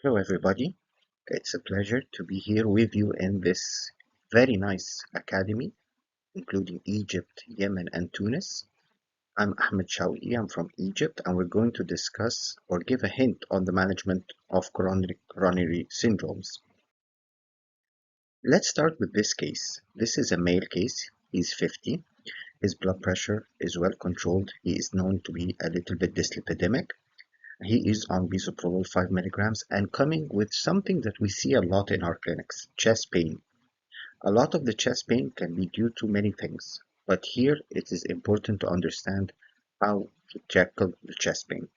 Hello, everybody. It's a pleasure to be here with you in this very nice academy, including Egypt, Yemen, and Tunis. I'm Ahmed Shawky. I'm from Egypt, and we're going to discuss or give a hint on the management of coronary syndromes. Let's start with this case. This is a male case. He's 50. His blood pressure is well controlled. He is known to be a little bit dyslipidemic. He is on bisoprolol 5 milligrams and coming with something that we see a lot in our clinics, chest pain. A lot of the chest pain can be due to many things, but here it is important to understand how to tackle the chest pain.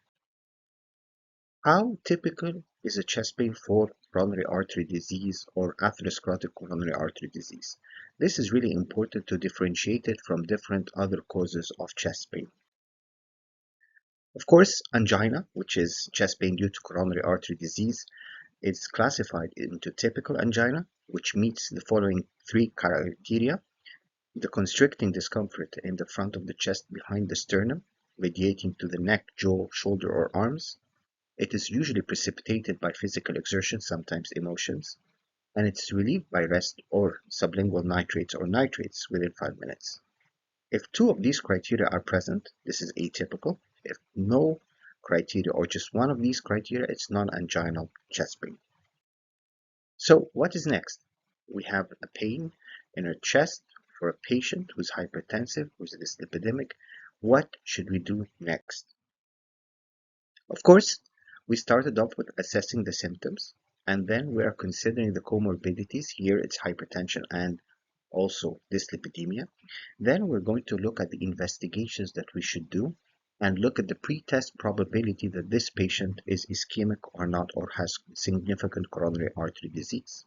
How typical is a chest pain for coronary artery disease or atherosclerotic coronary artery disease? This is really important to differentiate it from different other causes of chest pain. Of course, angina, which is chest pain due to coronary artery disease, is classified into typical angina, which meets the following three criteria: the constricting discomfort in the front of the chest behind the sternum, radiating to the neck, jaw, shoulder, or arms. It is usually precipitated by physical exertion, sometimes emotions, and it's relieved by rest or sublingual nitrates or nitrates within 5 minutes. If two of these criteria are present, this is atypical. If no criteria or just one of these criteria, it's non-anginal chest pain. So what is next? We have a pain in our chest for a patient who's hypertensive, who's dyslipidemic. What should we do next? Of course, we started off with assessing the symptoms, and then we are considering the comorbidities. Here it's hypertension and also dyslipidemia. Then we're going to look at the investigations that we should do and look at the pre-test probability that this patient is ischemic or not or has significant coronary artery disease.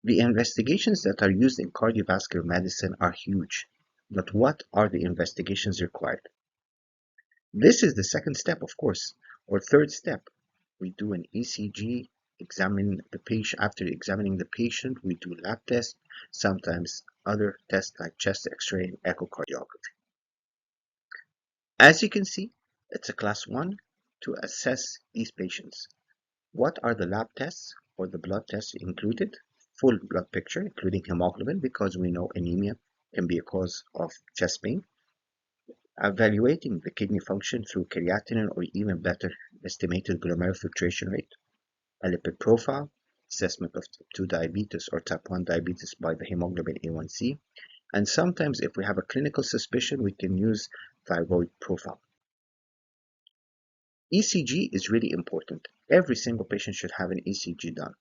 The investigations that are used in cardiovascular medicine are huge, but what are the investigations required? This is the second step, of course, or third step. We do an ECG, examine the patient. After examining the patient, we do lab tests, sometimes other tests like chest x-ray and echocardiography. As you can see, it's a class 1 to assess these patients. What are the lab tests or the blood tests included? Full blood picture, including hemoglobin, because we know anemia can be a cause of chest pain. Evaluating the kidney function through creatinine or even better, estimated glomerular filtration rate. A lipid profile, assessment of type 2 diabetes or type 1 diabetes by the hemoglobin A1C. And sometimes if we have a clinical suspicion, we can use thyroid profile. ECG is really important. Every single patient should have an ECG done.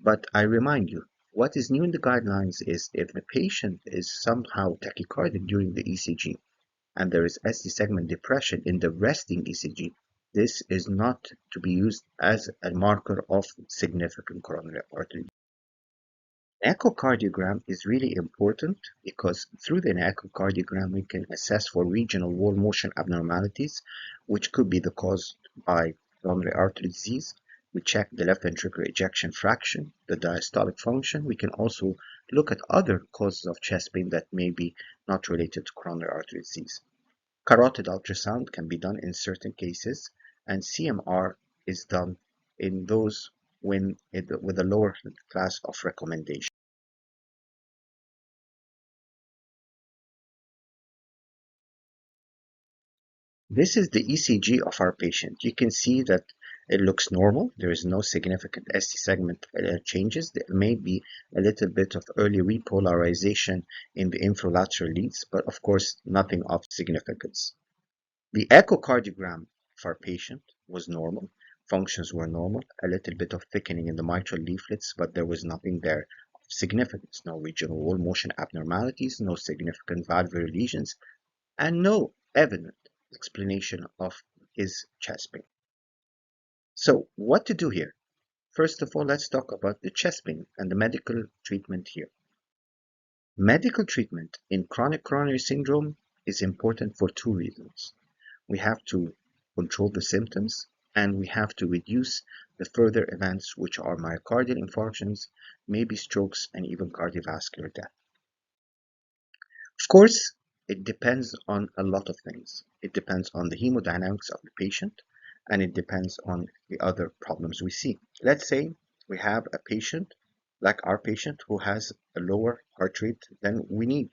But I remind you, what is new in the guidelines is if the patient is somehow tachycardic during the ECG and there is ST segment depression in the resting ECG, this is not to be used as a marker of significant coronary artery. Echocardiogram is really important because through the echocardiogram we can assess for regional wall motion abnormalities, which could be the cause by coronary artery disease. We check the left ventricular ejection fraction, the diastolic function. We can also look at other causes of chest pain that may be not related to coronary artery disease. Carotid ultrasound can be done in certain cases, and CMR is done in those with a lower class of recommendation. This is the ECG of our patient. You can see that it looks normal. There is no significant ST segment changes. There may be a little bit of early repolarization in the infralateral leads, but of course, nothing of significance. The echocardiogram of our patient was normal. Functions were normal. A little bit of thickening in the mitral leaflets, but there was nothing there of significance. No regional wall motion abnormalities, no significant valvular lesions, and no evident explanation of his chest pain. So what to do here? First of all, let's talk about the chest pain and the medical treatment here. Medical treatment in chronic coronary syndrome is important for two reasons. We have to control the symptoms and we have to reduce the further events, which are myocardial infarctions, maybe strokes, and even cardiovascular death. Of course, it depends on a lot of things. It depends on the hemodynamics of the patient, and it depends on the other problems we see. Let's say we have a patient, like our patient, who has a lower heart rate than we need.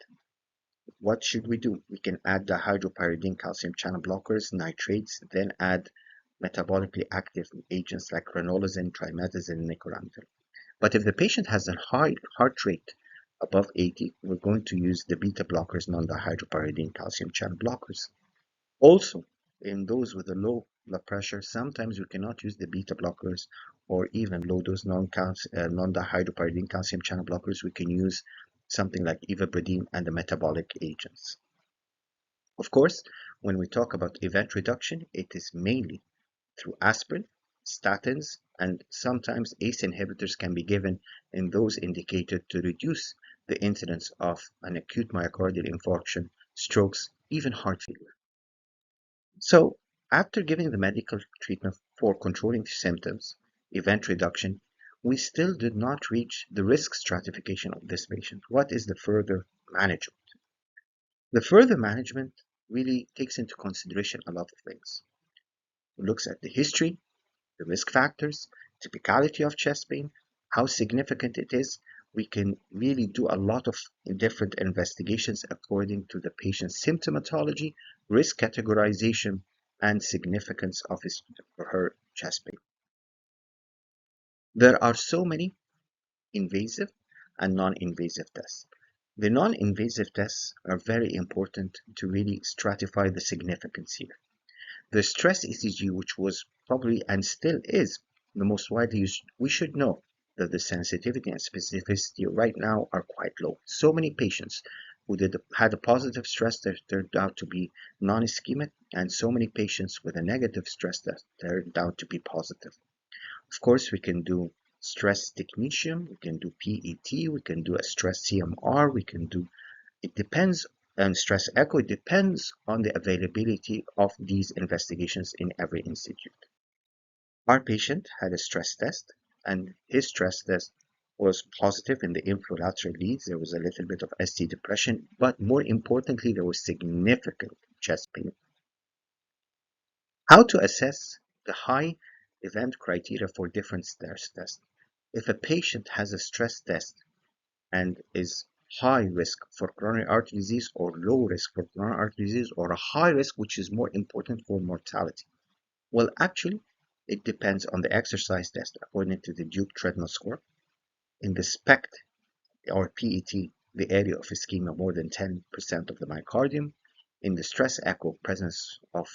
What should we do? We can add the hydropyridine calcium channel blockers, nitrates, then add metabolically active agents like ranolazine, trimetazine, and nicorantil. But if the patient has a high heart rate above 80, we're going to use the beta blockers, non-dihydropyridine calcium channel blockers. Also, in those with a low blood pressure, sometimes we cannot use the beta blockers or even low dose non-dihydropyridine calcium channel blockers. We can use something like ivabradine and the metabolic agents. Of course, when we talk about event reduction, it is mainly through aspirin, statins, and sometimes ACE inhibitors can be given in those indicated to reduce the incidence of an acute myocardial infarction, strokes, even heart failure. So, after giving the medical treatment for controlling symptoms, event reduction, we still did not reach the risk stratification of this patient. What is the further management? The further management really takes into consideration a lot of things. It looks at the history, the risk factors, typicality of chest pain, how significant it is. We can really do a lot of different investigations according to the patient's symptomatology, risk categorization, and significance of his or her chest pain. There are so many invasive and non-invasive tests. The non-invasive tests are very important to really stratify the significance here. The stress ECG, which was probably and still is the most widely used, we should know that the sensitivity and specificity right now are quite low. So many patients who had a positive stress test turned out to be non-ischemic, and so many patients with a negative stress test turned out to be positive. Of course, we can do stress technetium, we can do PET, we can do a stress CMR, we can do, it depends, and stress echo, it depends on the availability of these investigations in every institute. Our patient had a stress test, and his stress test was positive in the infralateral leads. There was a little bit of ST depression, but more importantly, there was significant chest pain. How to assess the high event criteria for different stress tests? If a patient has a stress test and is high risk for coronary artery disease or low risk for coronary artery disease, or a high risk, which is more important, for mortality? Well, actually, it depends on the exercise test according to the Duke treadmill score. In the SPECT or PET, the area of ischemia more than 10% of the myocardium. In the stress echo, presence of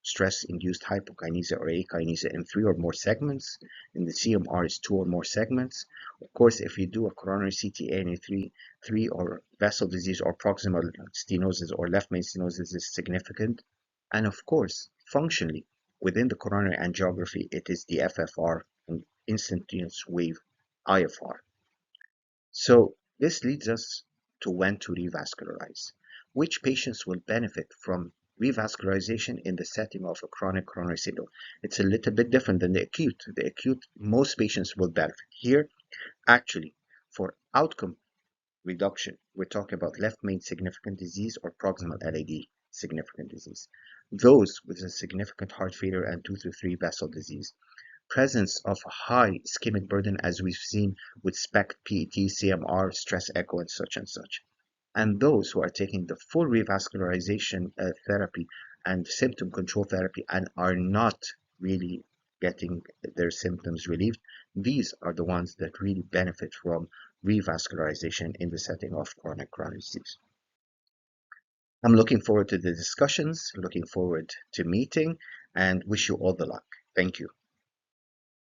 stress-induced hypokinesia or akinesia in 3 or more segments. In the CMR is 2 or more segments. Of course, if you do a coronary CTA and 3 or vessel disease or proximal stenosis or left main stenosis is significant. And of course, functionally, within the coronary angiography, it is the FFR and instantaneous wave IFR. So this leads us to when to revascularize. Which patients will benefit from revascularization in the setting of a chronic coronary syndrome? It's a little bit different than the acute. The acute, most patients will benefit. Here, actually, for outcome reduction, we're talking about left main significant disease or proximal LAD significant disease. Those with a significant heart failure and 2 to 3 vessel disease. Presence of high ischemic burden, as we've seen with SPECT, PET, CMR, stress echo, and such. And those who are taking the full revascularization therapy and symptom control therapy and are not really getting their symptoms relieved, these are the ones that really benefit from revascularization in the setting of chronic coronary disease. I'm looking forward to the discussions, looking forward to meeting, and wish you all the luck. Thank you.